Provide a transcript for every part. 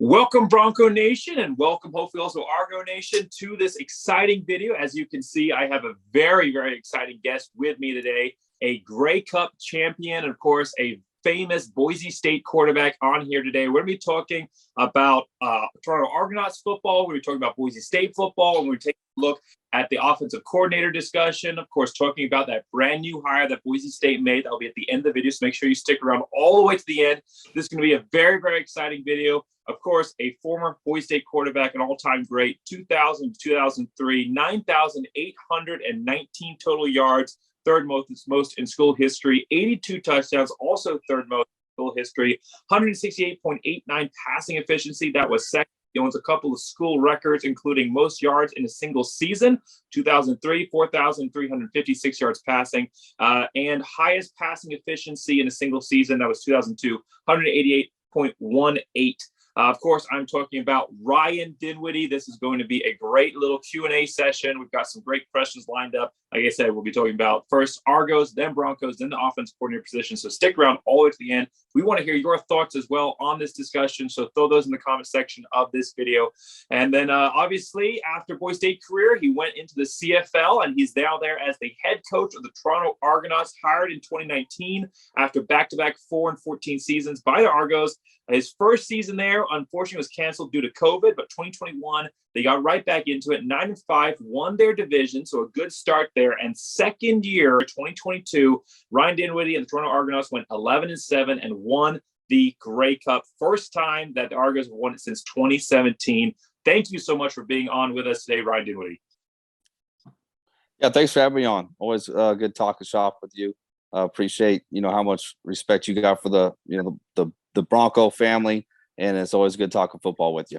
Welcome, Bronco Nation, and welcome, hopefully, also Argo Nation, to this exciting video. As you can see, I have a very, very exciting guest with me today, a Grey Cup champion, and of course, a famous Boise State quarterback on here today. We're going to be talking about Toronto Argonauts football. We're talking about Boise State football, and we're taking a look at the offensive coordinator discussion. Of course, talking about that brand new hire that Boise State made. That'll be at the end of the video, so make sure you stick around all the way to the end. This is going to be a very, very exciting video. Of course, a former Boise State quarterback, an all-time great, 2000 to 2003, 9,819 total yards, third most in school history, 82 touchdowns, also third most in school history, 168.89 passing efficiency. That was second. He owns a couple of school records, including most yards in a single season, 2003, 4,356 yards passing, and highest passing efficiency in a single season. That was 2002, 188.18. Of course, I'm talking about Ryan Dinwiddie. This is going to be a great little Q&A session. We've got some great questions lined up. Like I said, we'll be talking about first Argos, then Broncos, then the offensive coordinator position. So stick around all the way to the end. We want to hear your thoughts as well on this discussion. So throw those in the comment section of this video. And then obviously, after Boise State career, he went into the CFL, and he's now there as the head coach of the Toronto Argonauts, hired in 2019 after back-to-back 4-14 seasons by the Argos. His first season there, unfortunately, was canceled due to COVID, but 2021, they got right back into it. 9-5, won their division, so a good start there. And second year, 2022, Ryan Dinwiddie and the Toronto Argonauts went 11-7 and won the Grey Cup. First time that the Argos have won it since 2017. Thank you so much for being on with us today, Ryan Dinwiddie. Yeah, thanks for having me on. Always good talking shop with you. Appreciate how much respect you got for the Bronco family, and it's always good talking football with you.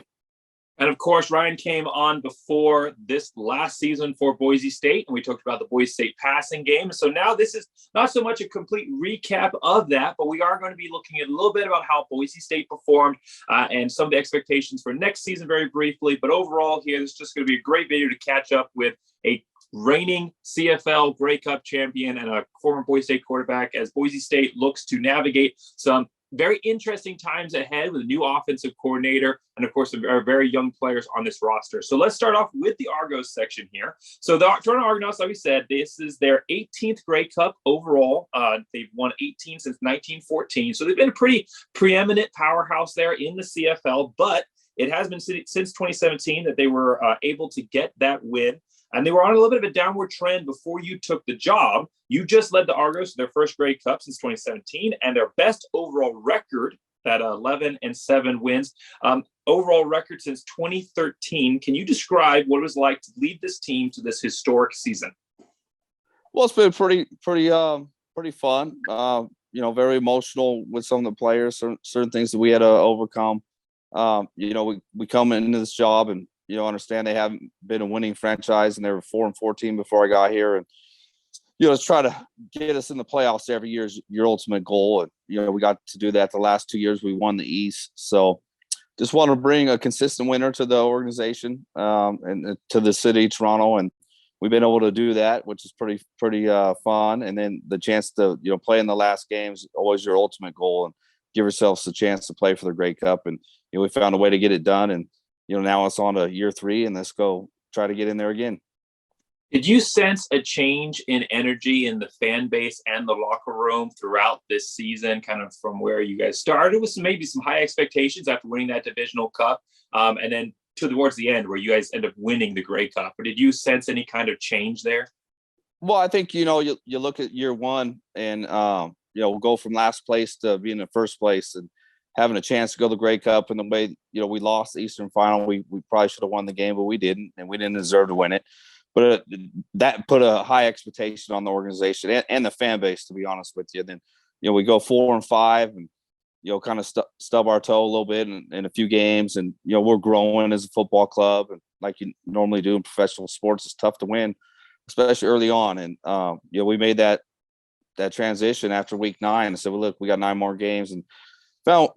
And of course, Ryan came on before this last season for Boise State, and we talked about the Boise State passing game. So now this is not so much a complete recap of that, but we are going to be looking at a little bit about how Boise State performed and some of the expectations for next season very briefly. But overall here, this is just going to be a great video to catch up with a reigning CFL Grey Cup champion and a former Boise State quarterback as Boise State looks to navigate some very interesting times ahead with a new offensive coordinator and, of course, some very young players on this roster. So let's start off with the Argos section here. So the Toronto Argonauts, like we said, this is their 18th Grey Cup overall. They've won 18 since 1914. So they've been a pretty preeminent powerhouse there in the CFL, but it has been since 2017 that they were able to get that win. And they were on a little bit of a downward trend before you took the job. You just led the Argos to their first Grey Cup since 2017, and their best overall record at 11-7 wins. Overall record since 2013. Can you describe what it was like to lead this team to this historic season? Well, it's been pretty fun. Very emotional with some of the players. Certain things that we had to overcome. We come into this job and understand they haven't been a winning franchise, and they were 4-14 before I got here. And, let's try to get us in the playoffs every year is your ultimate goal. And, we got to do that the last 2 years. We won the East. So just want to bring a consistent winner to the organization and to the city, Toronto. And we've been able to do that, which is pretty fun. And then the chance to, play in the last games, always your ultimate goal, and give yourselves a chance to play for the Grey Cup. And, we found a way to get it done. And, now it's on to year 3, and let's go try to get in there again. Did you sense a change in energy in the fan base and the locker room throughout this season, kind of from where you guys started with maybe some high expectations after winning that divisional cup, and then towards the end where you guys end up winning the Grey Cup? But did you sense any kind of change there? Well, I think, you look at year 1 and, we'll go from last place to being in first place and having a chance to go to the Grey Cup. And the way, we lost the Eastern Final, we probably should have won the game, but we didn't, and we didn't deserve to win it. But that put a high expectation on the organization and the fan base, to be honest with you. Then, we go 4-5 and, kind of stub our toe a little bit in a few games. And, we're growing as a football club. And like you normally do in professional sports, it's tough to win, especially early on. And, we made that transition after week 9 and said, well, look, we got 9 more games, and found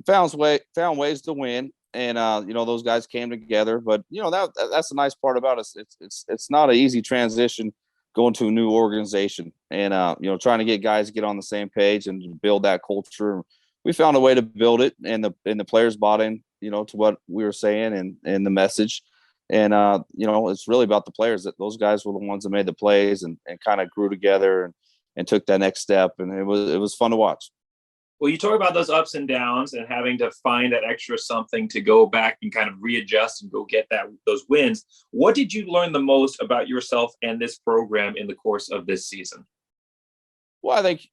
ways to win. And those guys came together. But that's the nice part about us. It's not an easy transition going to a new organization, and trying to get guys to get on the same page and build that culture. We found a way to build it, and the players bought in to what we were saying and the message. And, it's really about the players. That those guys were the ones that made the plays and kind of grew together and took that next step. And it was fun to watch. Well, you talk about those ups and downs and having to find that extra something to go back and kind of readjust and go get those wins. What did you learn the most about yourself and this program in the course of this season? Well, I think,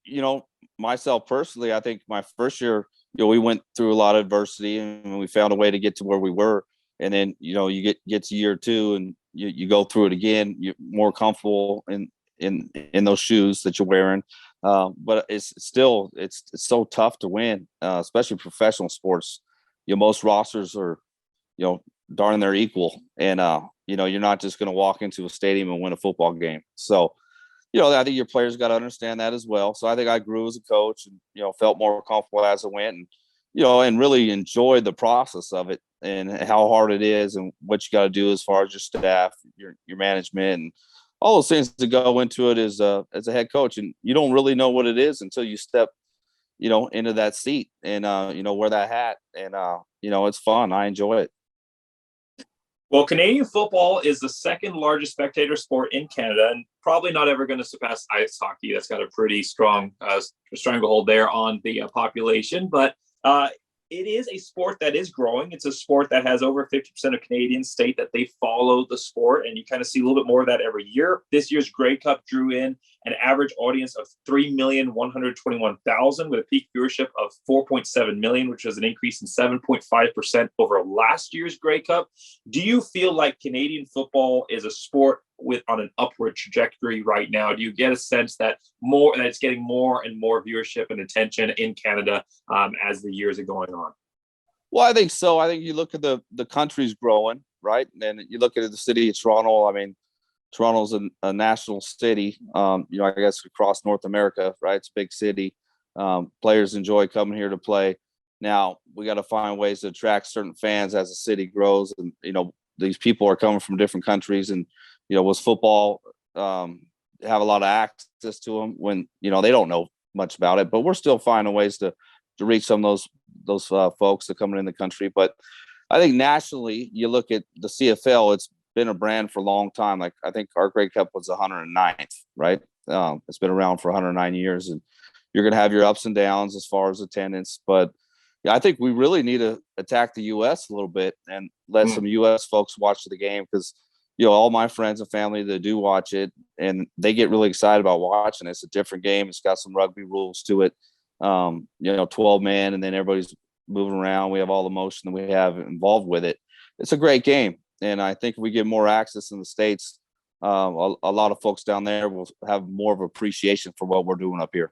myself personally, I think my first year, we went through a lot of adversity and we found a way to get to where we were. And then, you get to year two and you go through it again, you're more comfortable in those shoes that you're wearing. But it's still, it's so tough to win, especially professional sports. Most rosters are, darn near equal. And, you're not just going to walk into a stadium and win a football game. So, I think your players got to understand that as well. So I think I grew as a coach and, felt more comfortable as I went and, and really enjoyed the process of it and how hard it is and what you got to do as far as your staff, your management, and all those things that go into it as a head coach. And you don't really know what it is until you step, into that seat and, wear that hat. And, it's fun. I enjoy it. Well, Canadian football is the second largest spectator sport in Canada and probably not ever going to surpass ice hockey. That's got a pretty strong stranglehold there on the population. But it is a sport that is growing. It's a sport that has over 50% of Canadians state that they follow the sport, and you kind of see a little bit more of that every year. This year's Grey Cup drew in an average audience of 3,121,000 with a peak viewership of 4.7 million, which was an increase in 7.5% over last year's Grey Cup. Do you feel like Canadian football is a sport on an upward trajectory right now? Do you get a sense that it's getting more and more viewership and attention in Canada as the years are going on? Well, I think so. I think you look at the country's growing, right? And you look at the city of Toronto. I mean, Toronto's a national city, I guess across North America, right? It's a big city. Players enjoy coming here to play. Now we got to find ways to attract certain fans as the city grows. And, these people are coming from different countries and, was football have a lot of access to them when, they don't know much about it, but we're still finding ways to reach some of those folks that are coming in the country. But I think nationally, you look at the CFL, it's been a brand for a long time. Like I think our Grey Cup was 109th, right? It's been around for 109 years and you're going to have your ups and downs as far as attendance. But yeah, I think we really need to attack the U.S. a little bit and let some U.S. folks watch the game because, all my friends and family that do watch it and they get really excited about watching it. It's a different game. It's got some rugby rules to it. 12 man and then everybody's moving around. We have all the motion that we have involved with it. It's a great game. And I think if we get more access in the States, a lot of folks down there will have more of appreciation for what we're doing up here.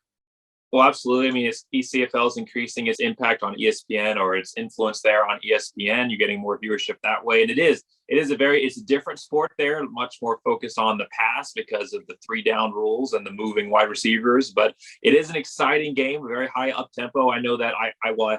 Well, absolutely. I mean, it's PCFL is increasing its impact on ESPN or its influence there on ESPN. You're getting more viewership that way. And it's a different sport there, much more focused on the pass because of the 3-down rules and the moving wide receivers. But it is an exciting game, a very high up tempo. I know that I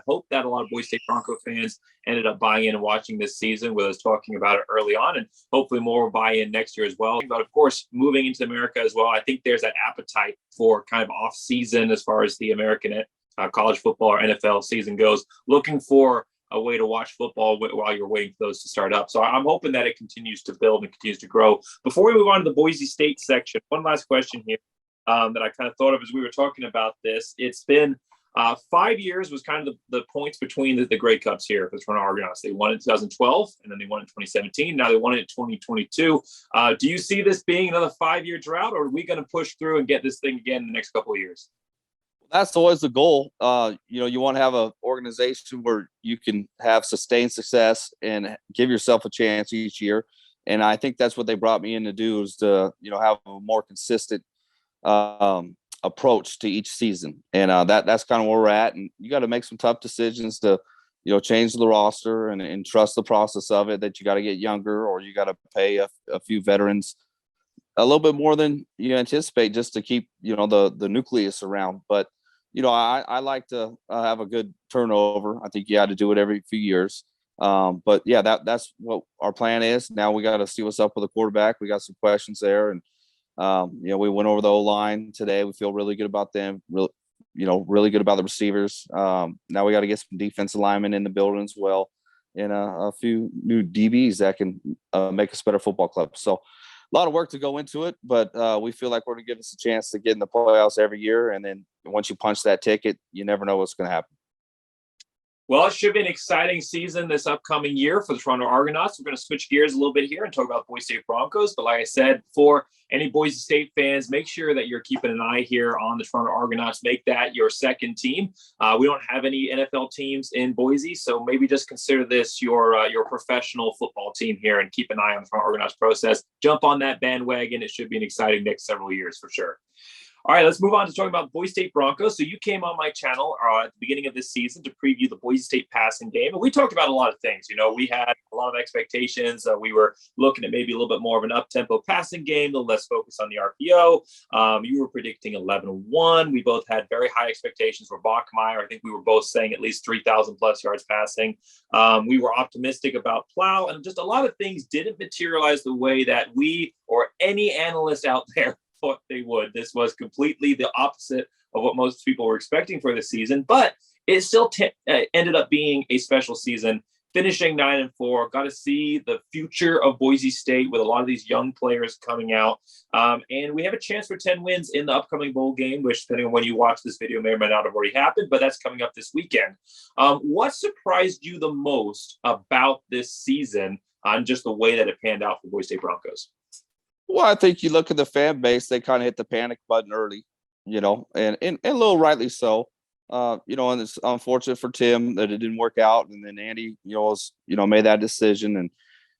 hope that a lot of Boise State Bronco fans ended up buying in and watching this season with us talking about it early on, and hopefully more will buy in next year as well. But of course, moving into America as well, I think there's that appetite for kind of off season as far as the American college football or NFL season goes, looking for a way to watch football while you're waiting for those to start up. So I'm hoping that it continues to build and continues to grow. Before we move on to the Boise State section, one last question here that I kind of thought of as we were talking about this. It's been 5 years was kind of the points between the Grey Cups here for the Toronto Argonauts. They won in 2012, and then they won in 2017. Now they won it in 2022. Do you see this being another 5-year drought, or are we going to push through and get this thing again in the next couple of years? That's always the goal. You want to have an organization where you can have sustained success and give yourself a chance each year. And I think that's what they brought me in to do is to, have a more consistent approach to each season. And that's kind of where we're at. And you got to make some tough decisions to, change the roster and trust the process of it, that you got to get younger or you got to pay a few veterans a little bit more than you anticipate just to keep, the nucleus around. But, I like to have a good turnover. I think you got to do it every few years. But yeah, that's what our plan is. Now we got to see what's up with the quarterback. We got some questions there, and we went over the O-line today. We feel really good about them. Really good about the receivers. Now we got to get some defensive linemen in the building as well. and a few new DBs that can make us a better football club. So a lot of work to go into it, but we feel like we're going to give us a chance to get in the playoffs every year. And then once you punch that ticket, you never know what's going to happen. Well, it should be an exciting season this upcoming year for the Toronto Argonauts. We're going to switch gears a little bit here and talk about Boise State Broncos. But like I said, for any Boise State fans, make sure that you're keeping an eye here on the Toronto Argonauts. Make that your second team. We don't have any NFL teams in Boise, so maybe just consider this your professional football team here and keep an eye on the Toronto Argonauts process. Jump on that bandwagon. It should be an exciting next several years for sure. All right, let's move on to talking about Boise State Broncos. So you came on my channel at the beginning of this season to preview the Boise State passing game. And we talked about a lot of things. You know, we had a lot of expectations. We were looking at maybe a little bit more of an up-tempo passing game, a little less focus on the RPO. You were predicting 11-1. We both had very high expectations for Bachmeier. I think we were both saying at least 3,000 plus yards passing. We were optimistic about Plow, and just a lot of things didn't materialize the way that we or any analyst out there thought they would. This was completely the opposite of what most people were expecting for this season, but it still ended up being a special season, finishing 9-4. Got to see the future of Boise State with a lot of these young players coming out. And we have a chance for 10 wins in the upcoming bowl game, which, depending on when you watch this video, may or may not have already happened, but that's coming up this weekend. What surprised you the most about this season on just the way that it panned out for Boise State Broncos? Well, I think you look at the fan base, they kind of hit the panic button early, and a little rightly so. And it's unfortunate for Tim that it didn't work out. And then Andy, made that decision, and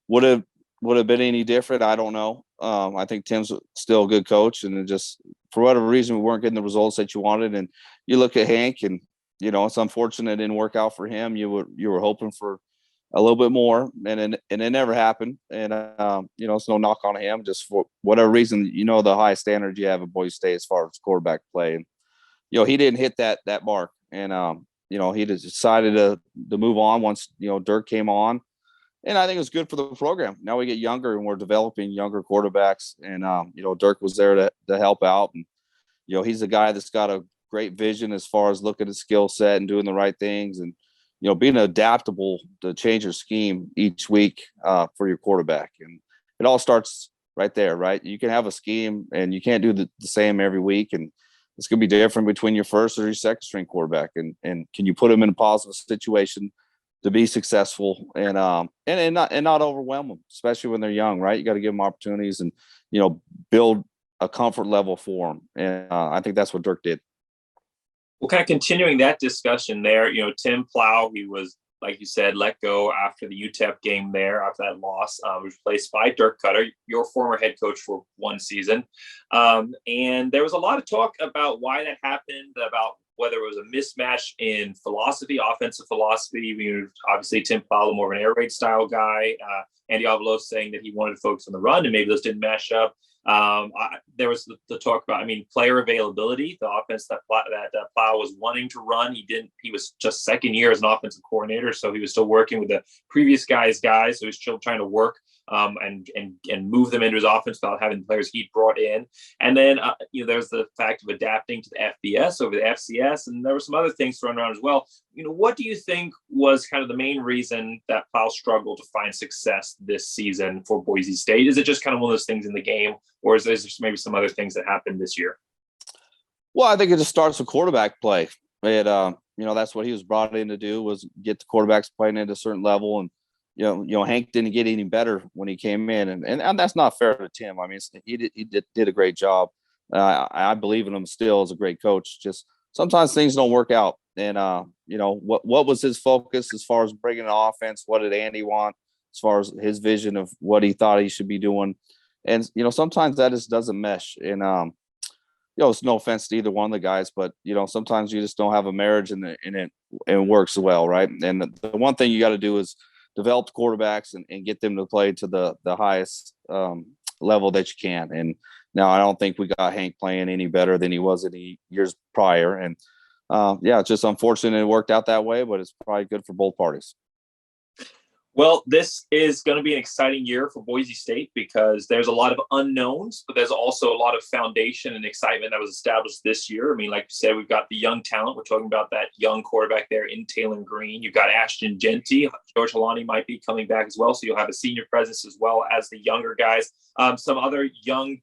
would have been any different. I don't know. I think Tim's still a good coach, and it just, for whatever reason, we weren't getting the results that you wanted. And you look at Hank, and, it's unfortunate it didn't work out for him. You were hoping for a little bit more, and it never happened. And, it's no knock on him, just for whatever reason, the high standards you have at Boise State as far as quarterback play. And, he didn't hit that mark. And, he just decided to move on once, Dirk came on. And I think it was good for the program. Now we get younger, and we're developing younger quarterbacks. And, Dirk was there to help out. And, he's a guy that's got a great vision as far as looking at skill set and doing the right things. And, being adaptable to change your scheme each week for your quarterback. And it all starts right there, right? You can have a scheme, and you can't do the same every week. And it's going to be different between your first or your second string quarterback. And can you put them in a positive situation to be successful and not overwhelm them, especially when they're young, right? You got to give them opportunities and, build a comfort level for them. And I think that's what Dirk did. Well, kind of continuing that discussion there, Tim Plow, he was, like you said, let go after the UTEP game there, after that loss, was replaced by Dirk Cutter, your former head coach for one season. And there was a lot of talk about why that happened, about whether it was a mismatch in philosophy, offensive philosophy. Obviously, Tim Plow, more of an air raid style guy. Andy Avalos saying that he wanted to focus on the run, and maybe those didn't match up. There was the talk about, player availability, the offense that Plow was wanting to run. He was just second year as an offensive coordinator, so he was still working with the previous guys. So he was still trying to work and move them into his offense without having the players he brought in. And then, there's the fact of adapting to the FBS over the FCS. And there were some other things thrown around as well. What do you think was kind of the main reason that Plow struggled to find success this season for Boise State? Is it just kind of one of those things in the game, or is there maybe some other things that happened this year? Well, I think it just starts with quarterback play. That's what he was brought in to do, was get the quarterbacks playing at a certain level. And, Hank didn't get any better when he came in, and that's not fair to Tim. He did a great job. I believe in him still as a great coach. Just sometimes things don't work out. And what was his focus as far as bringing an offense? What did Andy want as far as his vision of what he thought he should be doing? And sometimes that just doesn't mesh. And it's no offense to either one of the guys, but sometimes you just don't have a marriage and it works well, right? And the one thing you got to do is develop the quarterbacks and get them to play to the highest level that you can. And now I don't think we got Hank playing any better than he was any years prior. And it's just unfortunate it worked out that way, but it's probably good for both parties. Well, this is going to be an exciting year for Boise State because there's a lot of unknowns, but there's also a lot of foundation and excitement that was established this year. I mean, like you said, we've got the young talent. We're talking about that young quarterback there in Taylor Green. You've got Ashton Genty. George Halani might be coming back as well. So you'll have a senior presence as well as the younger guys. Some other young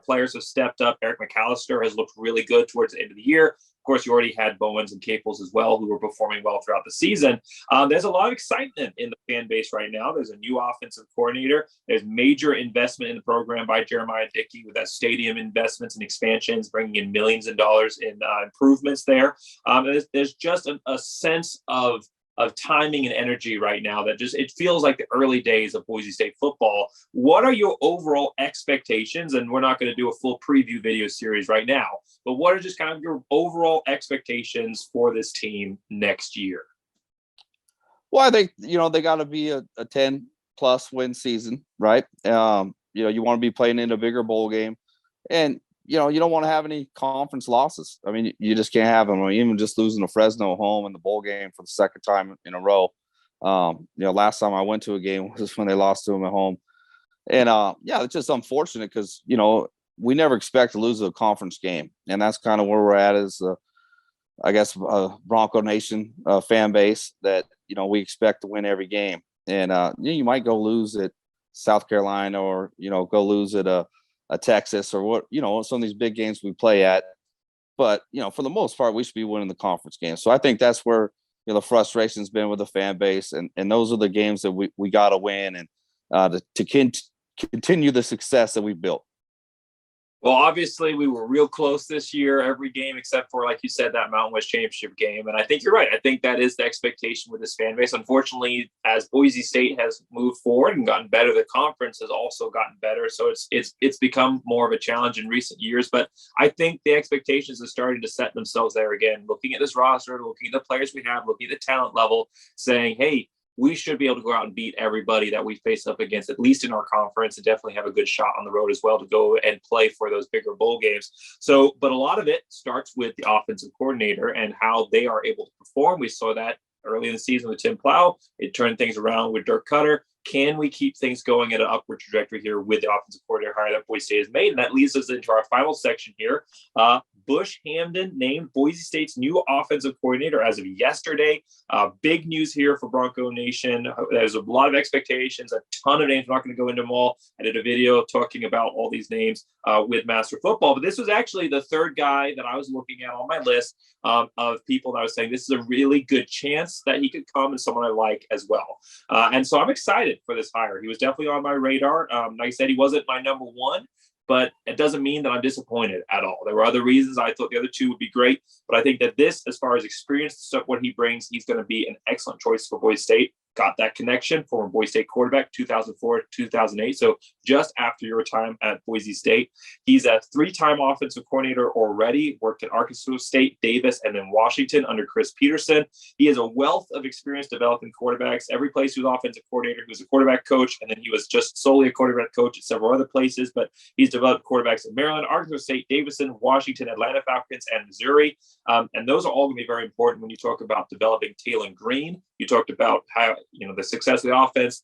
players have stepped up. Eric McAllister has looked really good towards the end of the year. Of course, you already had Bowens and Caples as well, who were performing well throughout the season. There's a lot of excitement in the fan base right now. There's a new offensive coordinator. There's major investment in the program by Jeremiah Dickey with that stadium investments and expansions, bringing in millions of dollars in improvements there. There's just a sense of timing and energy right now that just it feels like the early days of Boise State football. What are your overall expectations? And we're not going to do a full preview video series right now, but what are just kind of your overall expectations for this team next year? Well, I think, they got to be a 10 plus win season, right? You want to be playing in a bigger bowl game, and, you don't want to have any conference losses. I mean, you just can't have them. I mean, even just losing to Fresno home in the bowl game for the second time in a row. Last time I went to a game was when they lost to them at home. And, it's just unfortunate because, we never expect to lose a conference game. And that's kind of where we're at as, Bronco Nation fan base that, we expect to win every game. And, you might go lose at South Carolina or, go lose at a Texas or some of these big games we play at. But, for the most part, we should be winning the conference game. So I think that's where, the frustration's been with the fan base. And those are the games that we got to win and to continue the success that we've built. Well, obviously, we were real close this year, every game except for, like you said, that Mountain West Championship game. And I think you're right. I think that is the expectation with this fan base. Unfortunately, as Boise State has moved forward and gotten better, the conference has also gotten better. So it's become more of a challenge in recent years. But I think the expectations are starting to set themselves there again. Looking at this roster, looking at the players we have, looking at the talent level, saying, hey, we should be able to go out and beat everybody that we face up against, at least in our conference, and definitely have a good shot on the road as well to go and play for those bigger bowl games. So, but a lot of it starts with the offensive coordinator and how they are able to perform. We saw that early in the season with Tim Plow. It turned things around with Dirk Cutter. Can we keep things going at an upward trajectory here with the offensive coordinator hire that Boise State has made? And that leads us into our final section here. Busch Hamden named Boise State's new offensive coordinator as of yesterday. Big news here for Bronco Nation. There's a lot of expectations, a ton of names. I'm not going to go into them all. I did a video talking about all these names with Master Football, but this was actually the third guy that I was looking at on my list of people that I was saying this is a really good chance that he could come and someone I like as well. And so I'm excited for this hire. He was definitely on my radar. Like I said, he wasn't my number one, but it doesn't mean that I'm disappointed at all. There were other reasons I thought the other two would be great, but I think that this, as far as experience, stuff, what he brings, he's going to be an excellent choice for Boise State. Got that connection, former Boise State quarterback, 2004 to 2008. So just after your time at Boise State, he's a three-time offensive coordinator already, worked at Arkansas State, Davis, and then Washington under Chris Peterson. He has a wealth of experience developing quarterbacks. Every place he was offensive coordinator, he was a quarterback coach, and then he was just solely a quarterback coach at several other places, but he's developed quarterbacks in Maryland, Arkansas State, Davidson, Washington, Atlanta Falcons, and Missouri. And those are all going to be very important when you talk about developing Taylor Green. You talked about how, the success of the offense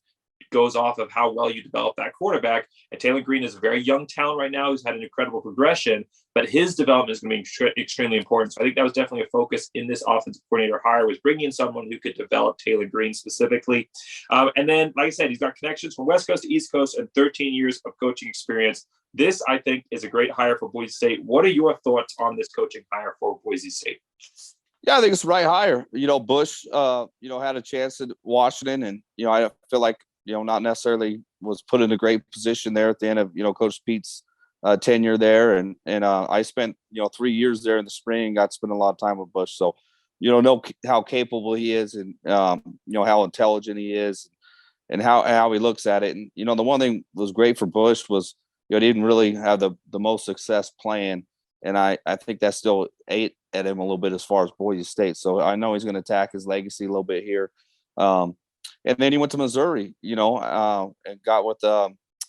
goes off of how well you develop that quarterback. And Taylor Green is a very young talent right now who's had an incredible progression, but his development is going to be extremely important. So I think that was definitely a focus in this offensive coordinator hire, was bringing in someone who could develop Taylor Green specifically. And then, like I said, he's got connections from West Coast to East Coast and 13 years of coaching experience. This, I think, is a great hire for Boise State. What are your thoughts on this coaching hire for Boise State? Yeah, I think it's the right hire. Busch, had a chance at Washington, and, I feel like, not necessarily was put in a great position there at the end of, Coach Pete's tenure there. And I spent, 3 years there in the spring, got to spend a lot of time with Busch. So, know how capable he is and, how intelligent he is and how he looks at it. And, the one thing that was great for Busch was, he didn't really have the most success playing. And I think that still ate at him a little bit as far as Boise State. So I know he's going to attack his legacy a little bit here. And then he went to Missouri, and got with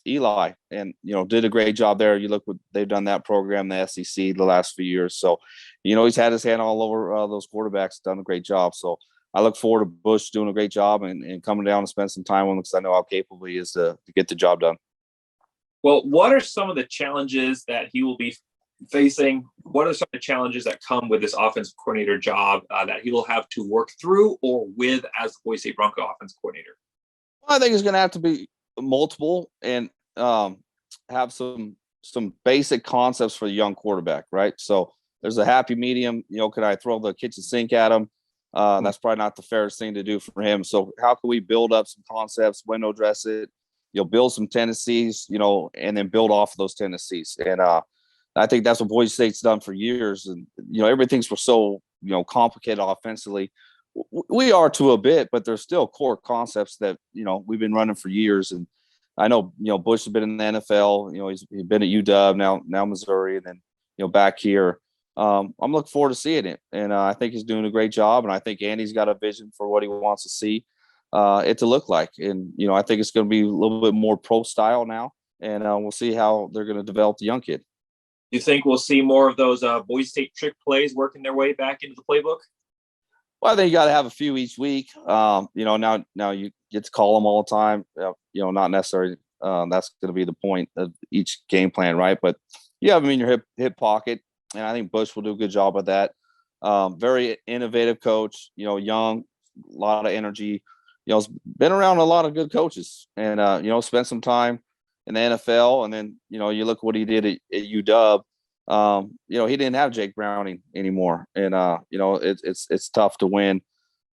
Eli and, did a great job there. You look what they've done that program, the SEC, the last few years. So, he's had his hand all over those quarterbacks, done a great job. So I look forward to Busch doing a great job and coming down and spend some time with him because I know how capable he is to get the job done. Well, what are some of the challenges that he will be facing? What are some of the challenges that come with this offensive coordinator job that he will have to work through or with as the Boise State Bronco offensive coordinator? Well, I think it's going to have to be multiple and have some basic concepts for the young quarterback, right? So there's a happy medium. Can I throw the kitchen sink at him? That's probably not the fairest thing to do for him. So how can we build up some concepts, window dress it, build some tendencies, and then build off of those tendencies. And I think that's what Boise State's done for years. And, everything's so, complicated offensively. We are to a bit, but there's still core concepts that, we've been running for years. And I know, Busch has been in the NFL, he's been at UW, now Missouri, and then, back here. I'm looking forward to seeing it. And I think he's doing a great job. And I think Andy's got a vision for what he wants to see it to look like. And, I think it's going to be a little bit more pro style now. And we'll see how they're going to develop the young kid. You think we'll see more of those Boise State trick plays working their way back into the playbook? Well, I think you got to have a few each week. Now you get to call them all the time. Not necessarily that's going to be the point of each game plan, right? But you have them in your hip pocket, and I think Busch will do a good job of that. Very innovative coach. Young, a lot of energy. Has been around a lot of good coaches, and spent some time in the NFL, and then you look what he did at UW. He didn't have Jake Browning anymore, and it's tough to win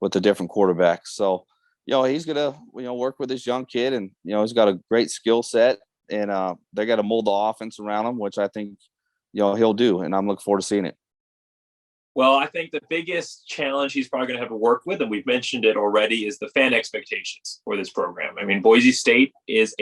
with a different quarterback. So he's gonna work with this young kid, and he's got a great skill set, and they got to mold the offense around him, which I think he'll do, and I'm looking forward to seeing it. Well, I think the biggest challenge he's probably going to have to work with, and we've mentioned it already, is the fan expectations for this program. I mean, Boise State is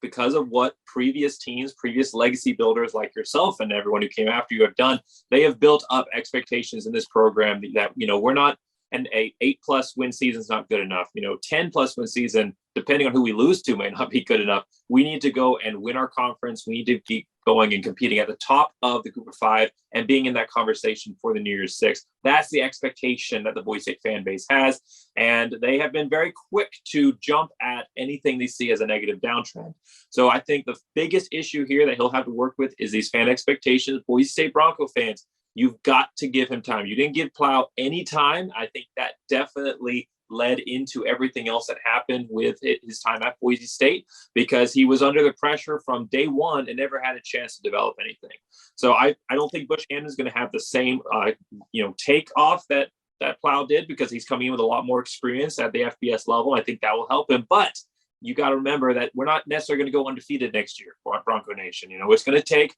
because of what previous teams, previous legacy builders like yourself and everyone who came after you have done, they have built up expectations in this program that, we're not, an 8+ win season is not good enough. 10+ win season, depending on who we lose to, may not be good enough. We need to go and win our conference. We need to keep going and competing at the top of the group of 5 and being in that conversation for the New Year's Six. That's the expectation that the Boise State fan base has. And they have been very quick to jump at anything they see as a negative downtrend. So I think the biggest issue here that he'll have to work with is these fan expectations. Boise State Bronco fans, you've got to give him time. You didn't give Plow any time. I think that definitely led into everything else that happened with his time at Boise State, because he was under the pressure from day one and never had a chance to develop anything. So I don't think Busch Hamden is going to have the same, take off that Plow did, because he's coming in with a lot more experience at the FBS level. I think that will help him. But you got to remember that we're not necessarily going to go undefeated next year for Bronco Nation. It's going to take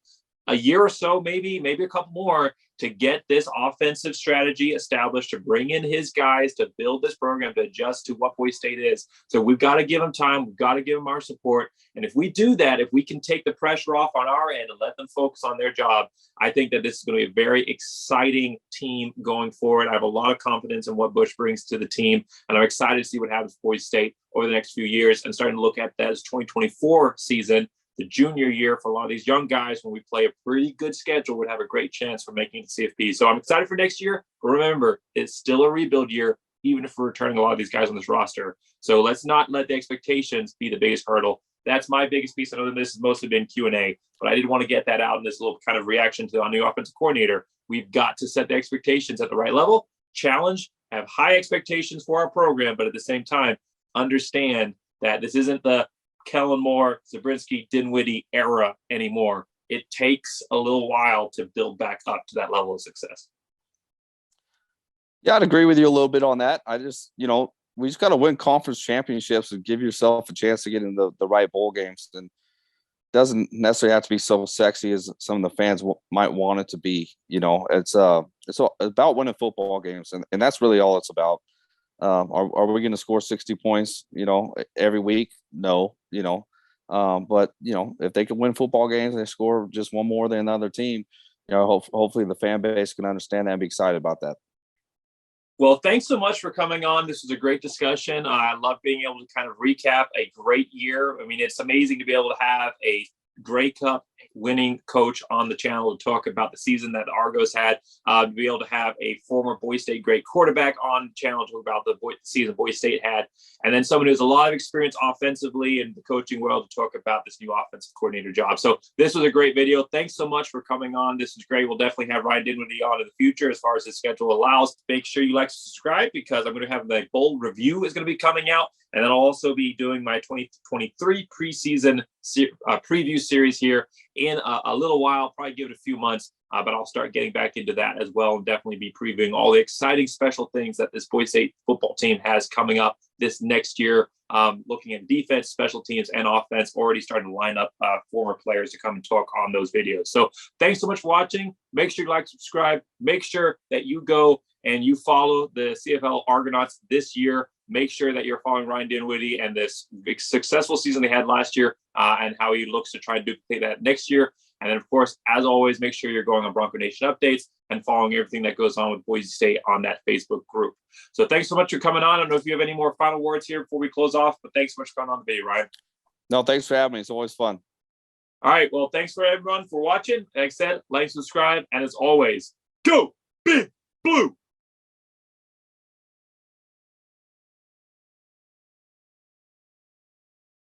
a year or so, maybe a couple more, to get this offensive strategy established, to bring in his guys, to build this program, to adjust to what Boise State is. So we've got to give him time. We've got to give him our support. And if we do that, if we can take the pressure off on our end and let them focus on their job, I think that this is going to be a very exciting team going forward. I have a lot of confidence in what Busch brings to the team, and I'm excited to see what happens with Boise State over the next few years, and starting to look at that as 2024 season, the junior year for a lot of these young guys. When we play a pretty good schedule, would have a great chance for making the CFP. So I'm excited for next year. But remember, it's still a rebuild year, even if we're returning a lot of these guys on this roster. So let's not let the expectations be the biggest hurdle. That's my biggest piece. I know this has mostly been Q&A, but I did want to get that out in this little kind of reaction to our new offensive coordinator. We've got to set the expectations at the right level, challenge, have high expectations for our program, but at the same time, understand that this isn't the Kellen Moore, Zabriskie, Dinwiddie era anymore. It takes a little while to build back up to that level of success. Yeah, I'd agree with you a little bit on that. I just, we just got to win conference championships and give yourself a chance to get in the right bowl games. And it doesn't necessarily have to be so sexy as some of the fans might want it to be. It's about winning football games, and that's really all it's about. Are we going to score 60 points, every week? No, but if they can win football games and they score just one more than another team, hopefully the fan base can understand that and be excited about that. Well, thanks so much for coming on. This was a great discussion. I love being able to kind of recap a great year. I mean, it's amazing to be able to have a Grey Cup winning coach on the channel to talk about the season that the Argos had, to be able to have a former Boise State great quarterback on the channel to talk about the season Boise State had, and then someone who has a lot of experience offensively in the coaching world to talk about this new offensive coordinator job. So this was a great video. Thanks so much for coming on. This is great. We'll definitely have Ryan Dinwiddie on in the future as far as his schedule allows. Make sure you like to subscribe, because I'm going to have the bowl review is going to be coming out. And then I'll also be doing my 2023 preseason preview series here in a little while, probably give it a few months, but I'll start getting back into that as well, and definitely be previewing all the exciting special things that this Boise State football team has coming up this next year, looking at defense, special teams, and offense, already starting to line up former players to come and talk on those videos. So thanks so much for watching. Make sure you like, subscribe. Make sure that you go and you follow the CFL Argonauts this year. Make sure that you're following Ryan Dinwiddie and this big successful season they had last year, and how he looks to try and duplicate that next year. And then, of course, as always, make sure you're going on Bronco Nation updates and following everything that goes on with Boise State on that Facebook group. So thanks so much for coming on. I don't know if you have any more final words here before we close off, but thanks so much for coming on the video, Ryan. No, thanks for having me. It's always fun. All right. Well, thanks for everyone for watching. Like I said, like, subscribe, and as always, go Big Blue.